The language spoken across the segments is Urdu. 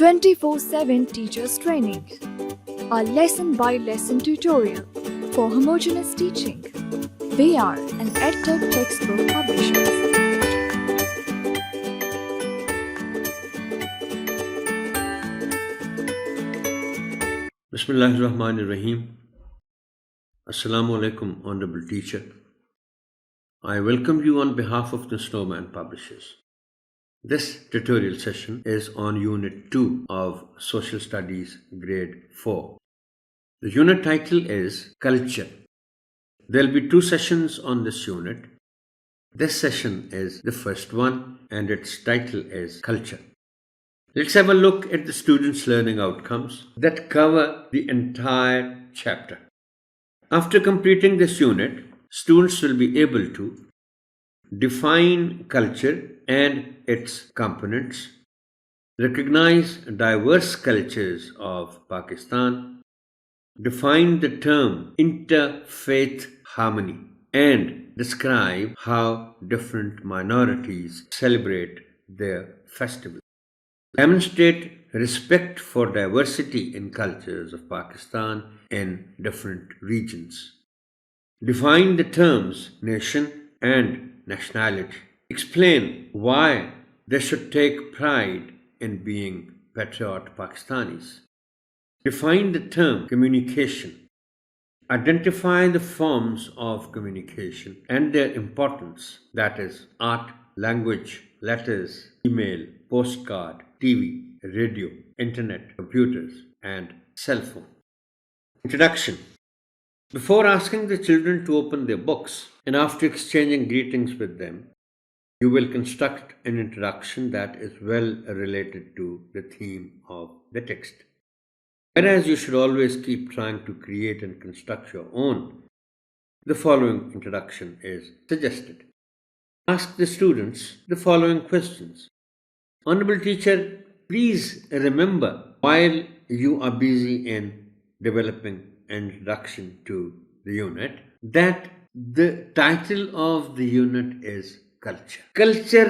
24/7 Teachers Training, a lesson-by-lesson tutorial for homogeneous teaching. We are an EdTech textbook publishers. Bismillahirrahmanirrahim. Assalamu alaikum, Honorable Teacher. I welcome you on behalf of the Snowman Publishers. This tutorial session is on Unit 2 of Social Studies, Grade 4. The unit title is Culture. There will be 2 sessions on this unit. This session is the first one and its title is Culture. Let's have a look at the students' learning outcomes that cover the entire chapter. After completing this unit, students will be able to define culture and its components, recognize diverse cultures of Pakistan, define the term interfaith harmony, and describe how different minorities celebrate their festivals. Demonstrate respect for diversity in cultures of Pakistan in different regions. Define the terms nation and nationality. Explain why they should take pride in being patriot Pakistanis. Define the term communication. Identify the forms of communication and their importance, that is, art, language, letters, email, postcard, TV, radio, internet, computers, and cell phone. Introduction. Before asking the children to open their books and after exchanging greetings with them, you will construct an introduction that is well related to the theme of the text. Whereas you should always keep trying to create and construct your own, the following introduction is suggested. Ask the students the following questions. Honorable Teacher, please remember while you are busy in developing an introduction to the unit that the title of the unit is Culture. Culture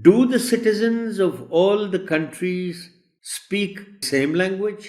Do the citizens of all the countries speak same language?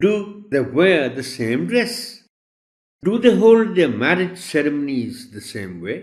Do they wear the same dress? Do they hold their marriage ceremonies the same way?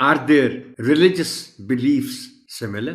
Are their religious beliefs similar?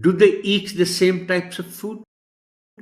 Do they eat the same types of food?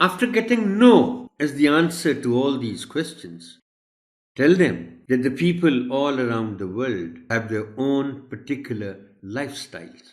After getting no as the answer to all these questions, tell them that the people all around the world have their own particular lifestyles.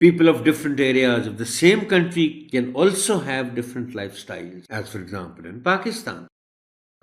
People of different areas of the same country can also have different lifestyles, as for example in Pakistan.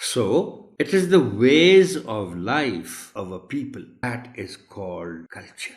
So, it is the ways of life of a people that is called culture.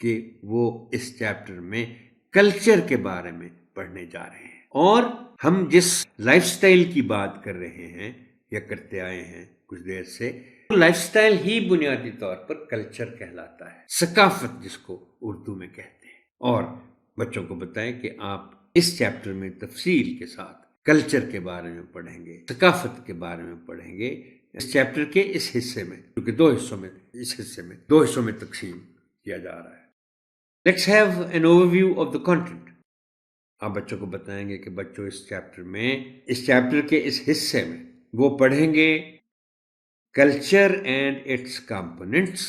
کہ وہ اس چیپٹر میں کلچر کے بارے میں پڑھنے جا رہے ہیں، اور ہم جس لائف سٹائل کی بات کر رہے ہیں یا کرتے آئے ہیں کچھ دیر سے، لائف سٹائل ہی بنیادی طور پر کلچر کہلاتا ہے، ثقافت جس کو اردو میں کہتے ہیں۔ اور بچوں کو بتائیں کہ آپ اس چیپٹر میں تفصیل کے ساتھ کلچر کے بارے میں پڑھیں گے، ثقافت کے بارے میں پڑھیں گے اس چیپٹر کے اس حصے میں، کیونکہ اس حصے میں دو حصوں میں تقسیم کیا جا رہا ہے۔ Let's have an overview of the content۔ آپ بچوں کو بتائیں گے کہ بچوں اس چیپٹر کے اس حصے میں وہ پڑھیں گے culture and its components,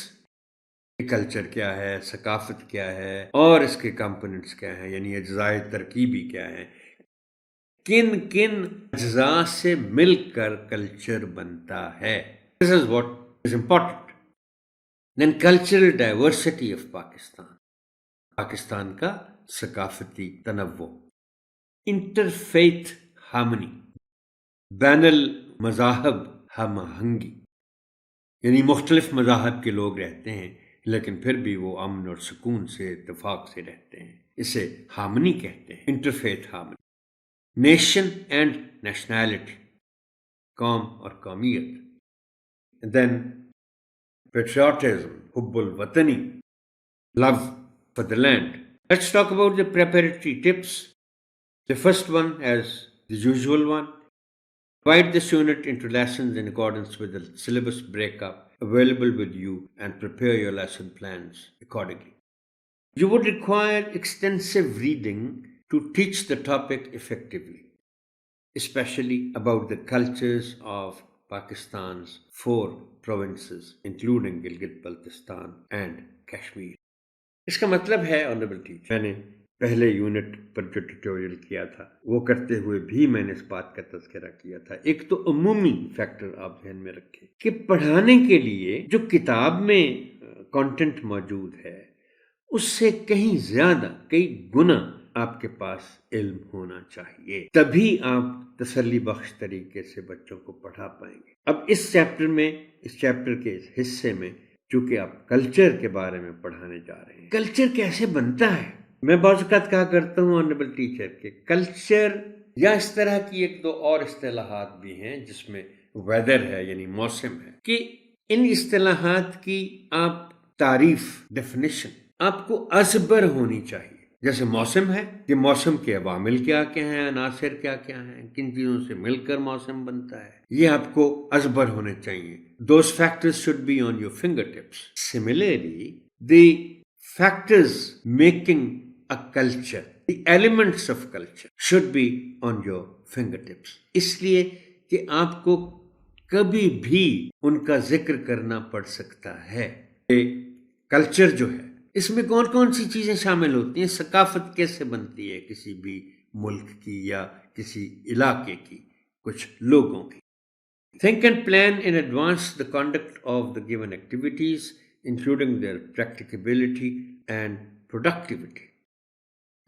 culture کیا ہے، ثقافت کیا ہے، اور اس کے کمپوننٹس کیا ہیں، یعنی اجزاء ترکیبی کیا ہیں، کن کن اجزاء سے مل کر کلچر بنتا ہے۔ This is what is important۔ Then cultural diversity of Pakistan کا ثقافتی تنوع، انٹرفیتھ ہارمنی، بین المذاہب ہم آہنگی، یعنی مختلف مذاہب کے لوگ رہتے ہیں لیکن پھر بھی وہ امن اور سکون سے، اتفاق سے رہتے ہیں، اسے ہارمنی کہتے ہیں، interfaith harmony. Nation and nationality, قوم اور قومیت۔ دین پیٹریوٹزم، حب الوطنی، لو for the land۔ Let's talk about the preparatory tips۔ The first one, as the usual one, divide this unit into lessons in accordance with the syllabus breakup available with you and prepare your lesson plans accordingly۔ You would require extensive reading to teach the topic effectively, especially about the cultures of Pakistan's 4 provinces, including Gilgit-Baltistan and Kashmir۔ اس کا مطلب ہے آنریبل ٹیچر، میں نے پہلے یونٹ پر جو ٹیوٹوریل کیا تھا وہ کرتے ہوئے بھی میں نے اس بات کا تذکرہ کیا تھا، ایک تو عمومی فیکٹر آپ ذہن میں رکھیں کہ پڑھانے کے لیے جو کتاب میں کانٹینٹ موجود ہے اس سے کہیں زیادہ، کئی گنا آپ کے پاس علم ہونا چاہیے، تبھی آپ تسلی بخش طریقے سے بچوں کو پڑھا پائیں گے۔ اب اس چیپٹر کے اس حصے میں چونکہ آپ کلچر کے بارے میں پڑھانے جا رہے ہیں، کلچر کیسے بنتا ہے۔ میں بعض اوقات کہا کرتا ہوں آنریبل ٹیچر کہ کلچر یا اس طرح کی ایک دو اور اصطلاحات بھی ہیں جس میں ویدر ہے یعنی موسم ہے، کہ ان اصطلاحات کی آپ تعریف، ڈیفینیشن آپ کو ازبر ہونی چاہیے۔ جیسے موسم ہے کہ موسم کے عوامل کیا کیا ہیں، عناصر کیا کیا ہیں، کن چیزوں سے مل کر موسم بنتا ہے، یہ آپ کو ازبر ہونے چاہیے۔ Those factors should be on your fingertips۔ Similarly, the factors making a culture, the elements of culture should be on your fingertips، اس لیے کہ آپ کو کبھی بھی ان کا ذکر کرنا پڑ سکتا ہے کہ کلچر جو ہے اس میں کون کون سی چیزیں شامل ہوتی ہیں، ثقافت کیسے بنتی ہے کسی بھی ملک کی یا کسی علاقے کی، کچھ لوگوں کی۔ Think and plan in advance the conduct of the given activities, including their practicability and productivity۔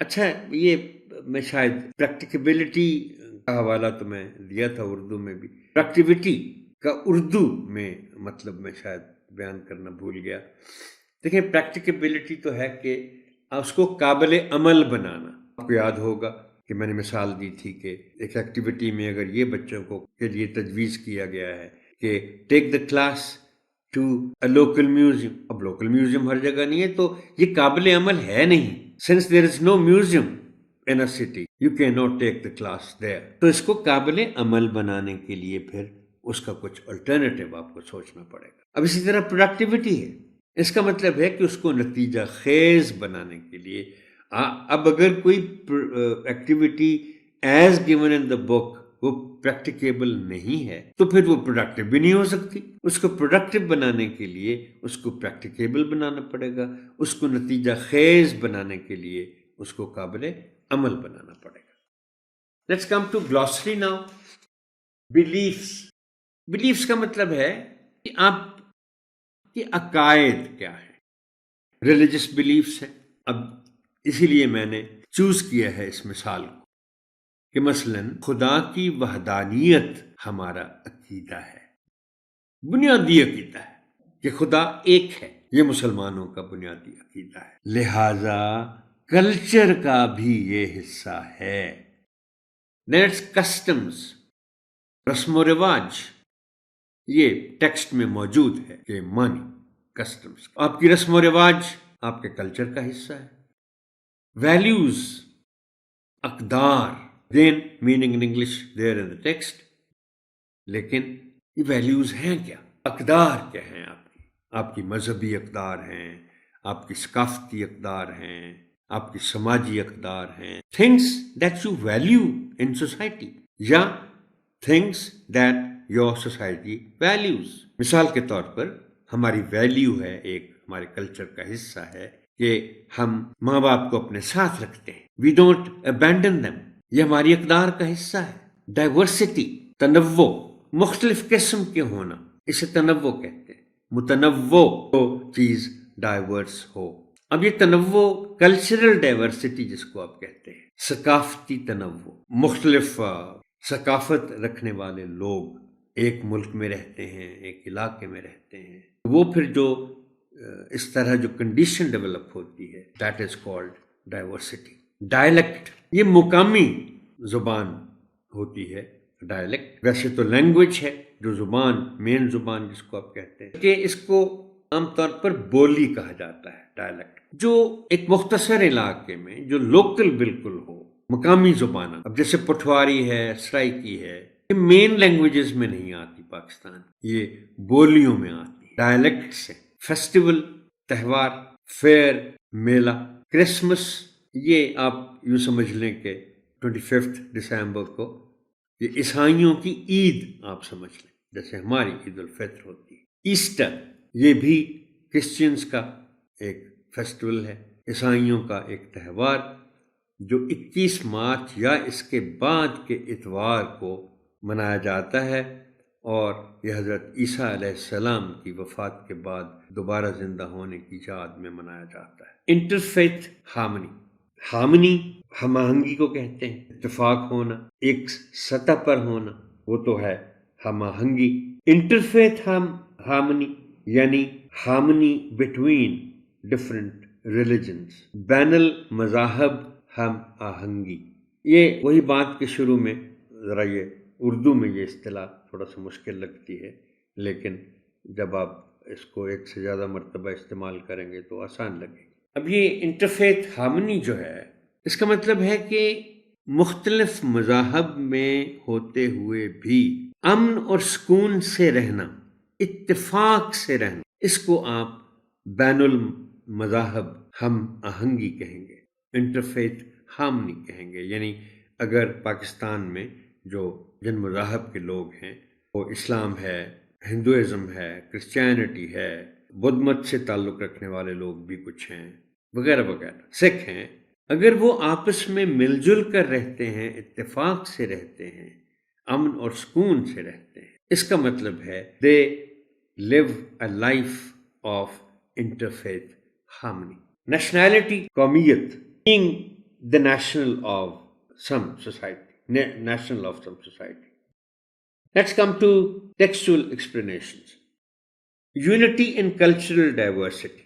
اچھا، یہ میں شاید پریکٹیکیبلٹی کا حوالہ تو میں دیا تھا اردو میں بھی، پریکٹیوٹی کا اردو میں مطلب میں شاید بیان کرنا بھول گیا۔ دیکھیں، پریکٹیکیبلٹی تو ہے کہ اس کو قابل عمل بنانا۔ آپ کو یاد ہوگا کہ میں نے مثال دی تھی کہ ایک ایکٹیویٹی میں اگر یہ بچوں کو کے لیے تجویز کیا گیا ہے کہ take the class to a local museum, اب لوکل میوزیم ہر جگہ نہیں ہے تو یہ قابل عمل ہے نہیں۔ Since there is no museum in a city you can not take the class there, تو اس کو قابل عمل بنانے کے لیے پھر اس کا کچھ الٹرنیٹیو آپ کو سوچنا پڑے گا۔ اب اسی طرح پروڈکٹیوٹی ہے، اس کا مطلب ہے کہ اس کو نتیجہ خیز بنانے کے لیے اب اگر کوئی ایکٹیویٹی ایز گیون ان دا بک وہ پریکٹیکیبل نہیں ہے تو پھر وہ پروڈکٹیو بھی نہیں ہو سکتی۔ اس کو پروڈکٹیو بنانے کے لیے اس کو پریکٹیکیبل بنانا پڑے گا، اس کو نتیجہ خیز بنانے کے لیے اس کو قابل عمل بنانا پڑے گا۔ Let's come to glossary now. Beliefs کا مطلب ہے کہ آپ کے عقائد کیا ہے، ریلیجس بلیفس ہیں۔ اب اسی لیے میں نے چوز کیا ہے اس مثال کو کہ مثلا خدا کی وحدانیت ہمارا عقیدہ ہے، بنیادی عقیدہ ہے کہ خدا ایک ہے، یہ مسلمانوں کا بنیادی عقیدہ ہے، لہذا کلچر کا بھی یہ حصہ ہے۔ نیٹس کسٹمز، رسم و رواج، یہ ٹیکسٹ میں موجود ہے کہ مانی کسٹمز، آپ کی رسم و رواج آپ کے کلچر کا حصہ ہے۔ ویلیوز، اقدار، then meaning in English there in the text, لیکن یہ ویلیوز ہیں کیا؟ اقدار کیا ہیں آپ کی مذہبی اقدار ہیں، آپ کی ثقافتی اقدار ہیں، آپ کی سماجی اقدار ہیں، things that you value in society یا things that your society values. مثال کے طور پر ہماری ویلیو ہے، ایک ہمارے کلچر کا حصہ ہے کہ ہم ماں باپ کو اپنے ساتھ رکھتے ہیں، وی ڈونٹ ابینڈن دیم، یہ ہماری اقدار کا حصہ ہے۔ ڈائیورسٹی، تنوع، مختلف قسم کے ہونا، اسے تنوع کہتے ہیں، متنوع ہو چیز، ڈائیورس ہو۔ اب یہ تنوع، کلچرل ڈائیورسٹی جس کو آپ کہتے ہیں، ثقافتی تنوع، مختلف ثقافت رکھنے والے لوگ ایک ملک میں رہتے ہیں، ایک علاقے میں رہتے ہیں، وہ پھر جو اس طرح جو کنڈیشن ڈیولپ ہوتی ہے، that is called diversity. Dialect, یہ مقامی زبان ہوتی ہے، ڈائلیکٹ ویسے تو لینگویج ہے، جو زبان، مین زبان جس کو آپ کہتے ہیں، کہ اس کو عام طور پر بولی کہا جاتا ہے، ڈائلیکٹ، جو ایک مختصر علاقے میں جو لوکل بالکل ہو، مقامی زبان۔ اب جیسے پٹھواری ہے، سرائکی ہے، یہ مین لینگویجز میں نہیں آتی پاکستان، یہ بولیوں میں آتی، ڈائلیکٹ سے۔ فیسٹیول، تہوار، فیئر، میلہ، کرسمس، یہ آپ یوں سمجھ لیں کہ 25 دسمبر کو یہ عیسائیوں کی عید آپ سمجھ لیں، جیسے ہماری عید الفطر ہوتی ہے۔ ایسٹر، یہ بھی کرسچنز کا ایک فیسٹیول ہے، عیسائیوں کا ایک تہوار جو 21 مارچ یا اس کے بعد کے اتوار کو منایا جاتا ہے، اور یہ حضرت عیسیٰ علیہ السلام کی وفات کے بعد دوبارہ زندہ ہونے کی یاد میں منایا جاتا ہے۔ انٹرفیتھ ہارمنی، ہارمنی ہم آہنگی کو کہتے ہیں، اتفاق ہونا، ایک سطح پر ہونا، وہ تو ہے ہم آہنگی۔ انٹرفیتھ ہارمنی یعنی ہارمنی بٹوین ڈفرینٹ ریلیجنز، بین المذاہب ہم آہنگی۔ یہ وہی بات کے شروع میں ذرا یہ اردو میں یہ اصطلاح تھوڑا سا مشکل لگتی ہے، لیکن جب آپ اس کو ایک سے زیادہ مرتبہ استعمال کریں گے تو آسان لگے گی۔ اب یہ انٹرفیتھ ہارمنی جو ہے، اس کا مطلب ہے کہ مختلف مذاہب میں ہوتے ہوئے بھی امن اور سکون سے رہنا، اتفاق سے رہنا، اس کو آپ بین المذاہب ہم آہنگی کہیں گے، انٹرفیتھ ہارمنی کہیں گے۔ یعنی اگر پاکستان میں جو جن مذاہب کے لوگ ہیں، وہ اسلام ہے، ہندوازم ہے، کرسچینٹی ہے، بدھ مت سے تعلق رکھنے والے لوگ بھی کچھ ہیں، وغیرہ وغیرہ، سکھ ہیں، اگر وہ آپس میں مل جل کر رہتے ہیں، اتفاق سے رہتے ہیں، امن اور سکون سے رہتے ہیں، اس کا مطلب ہے they live a life of interfaith harmony۔ Nationality, قومیت، being the national of some society، national of some society۔ Let's come to textual explanations۔ Unity in cultural diversity۔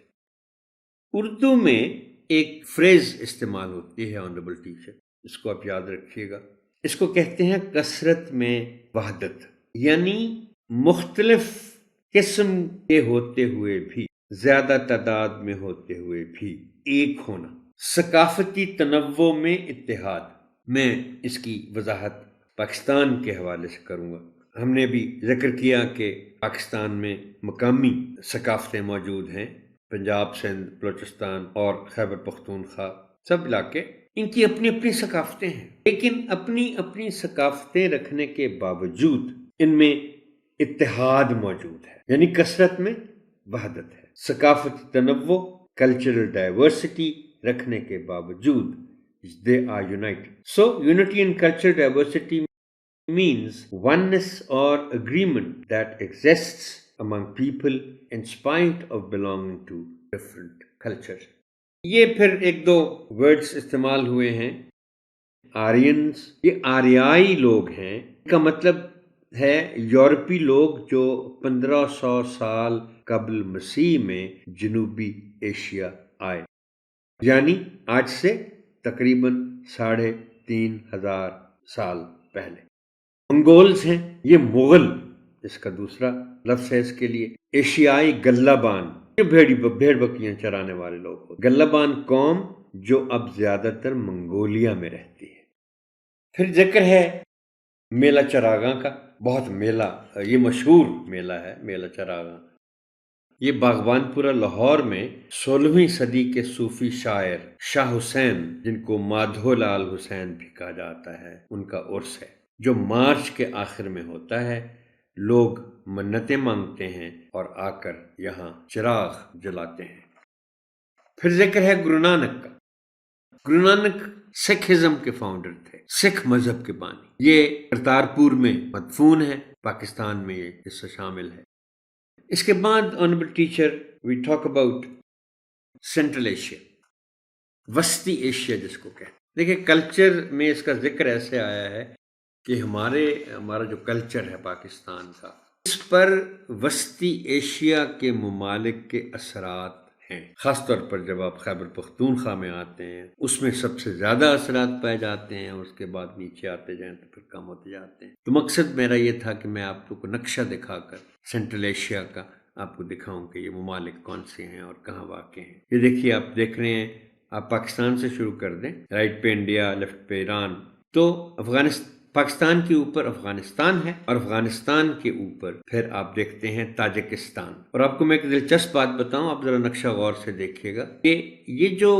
Urdu میں ایک فریز استعمال ہوتی ہے آنریبل ٹیچر، اس کو آپ یاد رکھیے گا، اس کو کہتے ہیں کثرت میں وحدت، یعنی مختلف قسم کے ہوتے ہوئے بھی، زیادہ تعداد میں ہوتے ہوئے بھی ایک ہونا، ثقافتی تنوع میں اتحاد۔ میں اس کی وضاحت پاکستان کے حوالے سے کروں گا۔ ہم نے بھی ذکر کیا کہ پاکستان میں مقامی ثقافتیں موجود ہیں، پنجاب، سندھ، بلوچستان اور خیبر پختونخوا، سب علاقے، ان کی اپنی اپنی ثقافتیں ہیں، لیکن اپنی اپنی ثقافتیں رکھنے کے باوجود ان میں اتحاد موجود ہے، یعنی کثرت میں وحدت ہے۔ ثقافتی تنوع، کلچرل ڈائیورسٹی رکھنے کے باوجود they are united۔ So unity in cultural diversity means oneness or agreement that exists among people in spite of belonging to different cultures۔ یہ پھر ایک دو ورڈز استعمال ہوئے ہیں، آرینز، یہ آریائی لوگ ہیں، کا مطلب ہے یورپی لوگ جو 1500 سال قبل مسیح میں جنوبی ایشیا آئے، یعنی آج سے تقریباً 3500 سال پہلے۔ منگولز ہیں، یہ مغل اس کا دوسرا لفظ ہے اس کے لیے۔ ایشیائی گلابان، یہ بھیڑ بکریاں چرانے والے لوگ ہوتے۔ گلابان قوم جو اب زیادہ تر منگولیا میں رہتی ہے۔ پھر ذکر ہے میلہ چراغاں کا، بہت میلہ، یہ مشہور میلہ ہے میلہ چراغاں۔ یہ باغبان پورہ لاہور میں 16ویں صدی کے صوفی شاعر شاہ حسین، جن کو مادھو لال حسین بھی کہا جاتا ہے، ان کا عرس ہے جو مارچ کے آخر میں ہوتا ہے۔ لوگ منتیں مانگتے ہیں اور آ کر یہاں چراغ جلاتے ہیں۔ پھر ذکر ہے گرو نانک کا۔ گرو نانک سکھ ازم کے فاؤنڈر تھے، سکھ مذہب کے بانی۔ یہ کرتارپور میں مدفون ہے، پاکستان میں یہ حصہ شامل ہے۔ اس کے بعد honourable teacher we talk about Central Asia, وسطی ایشیا جس کو کہتے ہیں۔ دیکھیں کلچر میں اس کا ذکر ایسے آیا ہے کہ ہمارا جو کلچر ہے پاکستان کا، اس پر وسطی ایشیا کے ممالک کے اثرات ہیں۔ خاص طور پر جب آپ خیبر پختونخوا میں آتے ہیں، اس میں سب سے زیادہ اثرات پائے جاتے ہیں، اس کے بعد نیچے آتے جائیں تو پھر کم ہوتے جاتے ہیں۔ تو مقصد میرا یہ تھا کہ میں آپ کو نقشہ دکھا کر سینٹرل ایشیا کا آپ کو دکھاؤں کہ یہ ممالک کون سے ہیں اور کہاں واقع ہیں۔ یہ دیکھیے آپ دیکھ رہے ہیں، آپ پاکستان سے شروع کر دیں، رائٹ پہ انڈیا، لیفٹ پہ ایران، تو پاکستان کے اوپر افغانستان ہے، اور افغانستان کے اوپر پھر آپ دیکھتے ہیں تاجکستان۔ اور آپ کو میں ایک دلچسپ بات بتاؤں، آپ ذرا نقشہ غور سے دیکھیے گا کہ یہ جو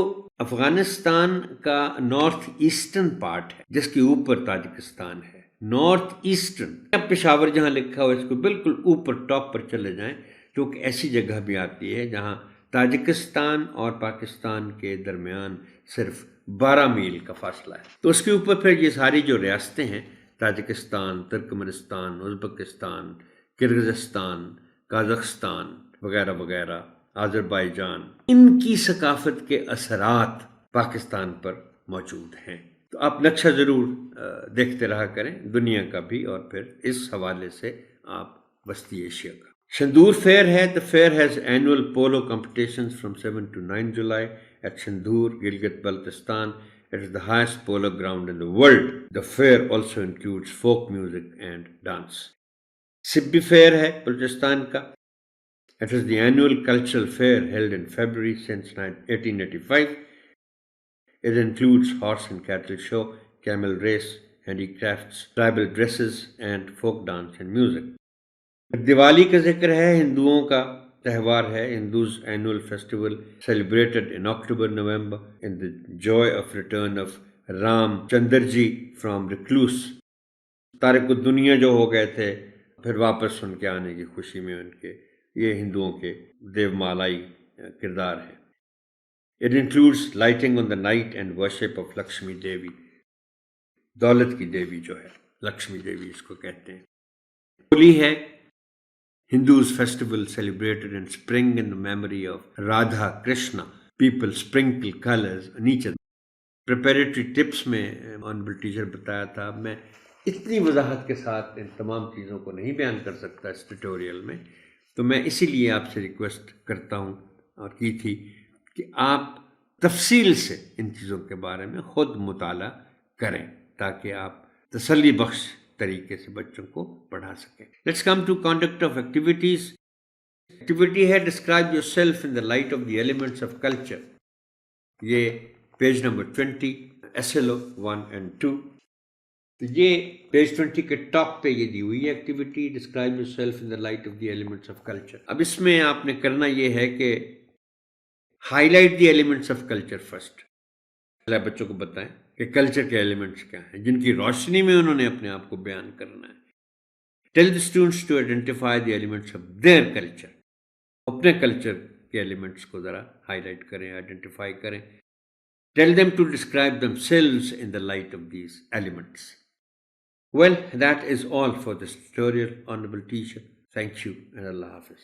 افغانستان کا نارتھ ایسٹرن پارٹ ہے، جس کے اوپر تاجکستان ہے، نارتھ ایسٹرن، اب پشاور جہاں لکھا ہوا ہے اس کو بالکل اوپر ٹاپ پر چلے جائیں، جو کہ ایسی جگہ بھی آتی ہے جہاں تاجکستان اور پاکستان کے درمیان صرف 12 میل کا فاصلہ ہے۔ تو اس کے اوپر پھر یہ ساری جو ریاستیں ہیں، تاجکستان، ترکمنستان، ازبکستان، کرغزستان، قازقستان وغیرہ وغیرہ، آذربائیجان، ان کی ثقافت کے اثرات پاکستان پر موجود ہیں۔ تو آپ نقشہ ضرور دیکھتے رہا کریں، دنیا کا بھی، اور پھر اس حوالے سے آپ وسطی ایشیا کا۔ شندور فیئر ہے۔ The fair has annual polo competitions from 7 to 9 July at Shandur, Gilgit-Baltistan. It is the highest polo ground in the world. The fair also includes folk music and dance. Sibbi Fair ہے بلوچستان کا۔ It is the annual cultural fair held in February since 1885. It includes horse and cattle show, camel race, handicrafts, tribal dresses, and folk dance and music. Diwali کا ذکر ہے، ہندوؤں کا تہوار ہے، Hindus annual festival celebrated in October November in the joy of return of Ram Chandra ji from recluse, تارک الدنیا جو ہو گئے تھے، پھر واپس ان کے آنے کی خوشی میں ان کے، یہ ہندوؤں کے دیو مالائی کردار ہے۔ It includes lighting on the night and worship of Lakshmi دیوی، دولت کی دیوی جو ہے، لکشمی دیوی اس کو کہتے ہیں۔ ہولی ہے، Hindus festival celebrated in spring in the memory of Radha Krishna. People sprinkle colors on each other. Preparatory tips میں آنریبل ٹیچر بتایا تھا، میں اتنی وضاحت کے ساتھ ان تمام چیزوں کو نہیں بیان کر سکتا اس ٹیوٹوریل میں، تو میں اسی لیے آپ سے ریکویسٹ کرتا ہوں اور کی تھی کہ آپ تفصیل سے ان چیزوں کے بارے میں خود مطالعہ کریں تاکہ آپ تسلی بخش طریقے سے بچوں کو پڑھا سکیں۔ Let's come to conduct of activities. Activity ہے describe yourself in the light of the elements of culture, یہ پیج نمبر 20، SLO 1 and 2۔ تو یہ پیج 20 کے ٹاپ پہ یہ دی ہوئی ہے activity, describe yourself in the light of the elements of culture. اب اس میں آپ نے کرنا یہ ہے کہ high light the elements of culture first, بچوں کو بتائیں کہ کلچر کے ایلیمنٹس کیا ہیں جن کی روشنی میں انہوں نے اپنے آپ کو بیان کرنا ہے۔ Tell the students to identify the elements of their culture, اپنے کلچر کے ایلیمنٹس کو ذرا ہائی لائٹ کریں، آئیڈینٹیفائی کریں۔ Tell them to describe themselves in the light of these elements. Well, that is all for this tutorial, Honorable Teacher. Thank you and Allah Hafiz.